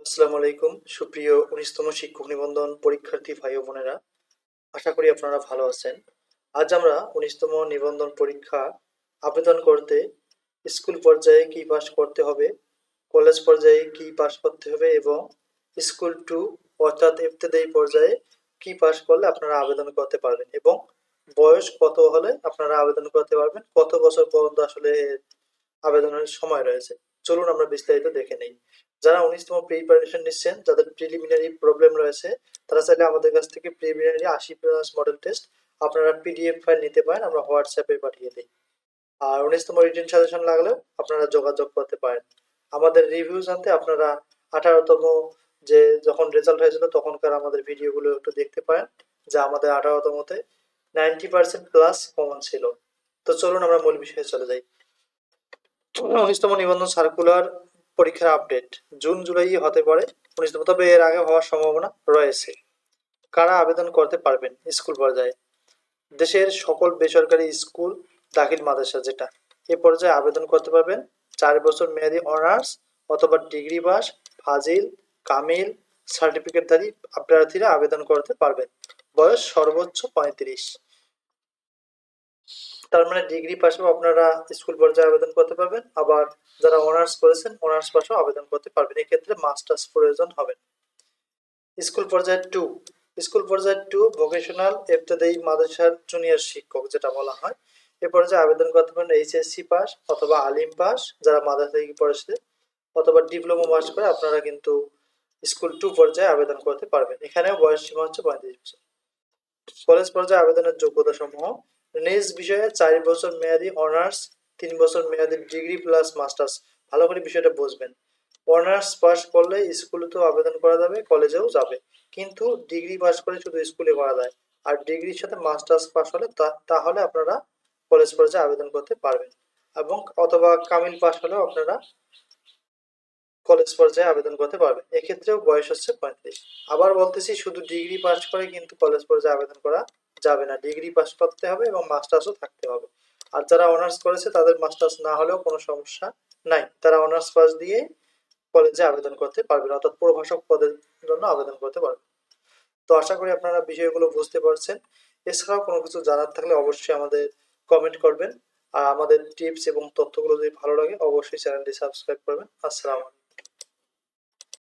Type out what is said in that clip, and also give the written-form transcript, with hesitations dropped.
আসসালামু আলাইকুম সুপ্রিয় ১৯তম শিক্ষক নিবন্ধন পরীক্ষার্থী ভাই ও বোনেরা, আশা করি আপনারা ভালো আছেন। আজ আমরা ১৯তম নিবন্ধন পরীক্ষা আবেদন করতে স্কুল পর্যায়ে কি পাস করতে হবে, কলেজ পর্যায়ে কি পাস করতে হবে এবং স্কুল টু অর্থাৎ ইবতেদায়ী পর্যায়ে কি পাস করলে আপনারা আবেদন করতে পারবেন এবং বয়স কত হলে আপনারা আবেদন করতে পারবেন, কত বছর পর্যন্ত আসলে আবেদনের সময় রয়েছে। চলুন আমরা বিস্তারিত দেখে নেই। যারা ১৯তম প্রিপারেশন নিচ্ছেন, যাদের প্রিলিমিনারি প্রবলেম রয়েছে, তারা চাইলে আমাদের কাছ থেকে প্রিলিমিনারি ৮০+ মডেল টেস্ট আপনারা পিডিএফ ফাইল নিতে পারেন, আমরা হোয়াটসঅ্যাপে পাঠিয়ে দিই। আর ১৯তম রিটেন সাজেশন লাগলেও আপনারা যোগাযোগ করতে পারেন। আমাদের রিভিউ জানতে আপনারা ১৮তম যে যখন রেজাল্ট হয়েছিল তখনকার আমাদের ভিডিওগুলো একটু দেখতে পারেন, যা আমাদের ১৮তমতে 90% প্লাস কমন ছিল। তো চলুন আমরা মূল বিষয়ে চলে যাই। ১৯তম নিবন্ধন সার্কুলার পরীক্ষার আপডেট জুন জুলাই হতে পারে ১৯তম, তবে এর আগে হওয়ার সম্ভাবনা রয়েছে। কারা আবেদন করতে পারবেন স্কুল পর্যায়ে? দেশের সকল বেসরকারি স্কুল দাখিল মাদ্রাসা যেটা এ পর্যায়ে আবেদন করতে পারবেন। ৪ বছর মেয়াদী অনার্স অথবা ডিগ্রি পাস, ফাজিল, কামিল সার্টিফিকেটধারী প্রার্থীরা আবেদন করতে পারবেন। বয়স সর্বোচ্চ ৩৫। তার মানে ডিগ্রি পাশেও আপনারা স্কুল পর্যায়ে আবেদন করতে পারবেন, আবার যারা অনার্স করেছেন অনার্স পাশেও আবেদন করতে পারবেন। এক্ষেত্রে মাস্টার্স প্রয়োজন হবে। স্কুল পর্যায়ে টু, স্কুল পর্যায়ে টু ভোকেশনাল ইবতেদায়ী মাদ্রাসার জুনিয়র শিক্ষক যেটা বলা হয়, এ পর্যায়ে আবেদন করতে পারেন এইচএসসি পাস অথবা আলিম পাস যারা মাদ্রাসা থেকে পড়েছে, অথবা ডিপ্লোমা পাস করে আপনারা কিন্তু স্কুল টু পর্যায়ে আবেদন করতে পারবেন। এখানেও বয়স সীমা হচ্ছে ৩৫ বছর। কলেজ পর্যায়ে আবেদনের যোগ্যতা সমূহ: নিজ বিষয়ে ৪ বছর মেয়াদী অনার্স, ৩ বছর মেয়াদী ডিগ্রি প্লাস মাস্টার্স। ভালো করে বিষয়টা বুঝবেন। অনার্স পাস করলে স্কুলেতেও আবেদন করা যাবে, কলেজেও যাবে, কিন্তু ডিগ্রি পাস করে শুধু স্কুলে করা যায়। আর ডিগ্রির সাথে মাস্টার্স পাস হলে তাহলে আপনারা কলেজ পর্যায়ে আবেদন করতে পারবেন, এবং অথবা কামিল পাস হলেও আপনারা কলেজ পর্যায়ে আবেদন করতে পারবেন। এক্ষেত্রেও বয়স হচ্ছে ৩৫। আবার বলতেছি, শুধু ডিগ্রি পাস করে কিন্তু কলেজ পর্যায়ে আবেদন করা যাবে না, ডিগ্রি পাস করতে হবে এবং মাস্টার্সও থাকতে হবে। আর যারা অনার্স করেছে তাদের মাস্টার্স না হলেও কোনো সমস্যা নাই, তারা অনার্স পাস দিয়ে কলেজে আবেদন করতে পারবেন, অর্থাৎ প্রভাষক পদের জন্য আবেদন করতে পারবেন। তো আশা করি আপনারা বিষয়গুলো বুঝতে পারছেন। এছাড়াও কোনো কিছু জানার থাকলে অবশ্যই আমাদের কমেন্ট করবেন। আর আমাদের টিপস এবং তথ্যগুলো যদি ভালো লাগে অবশ্যই চ্যানেলটি সাবস্ক্রাইব করবেন। আসসালামু আলাইকুম।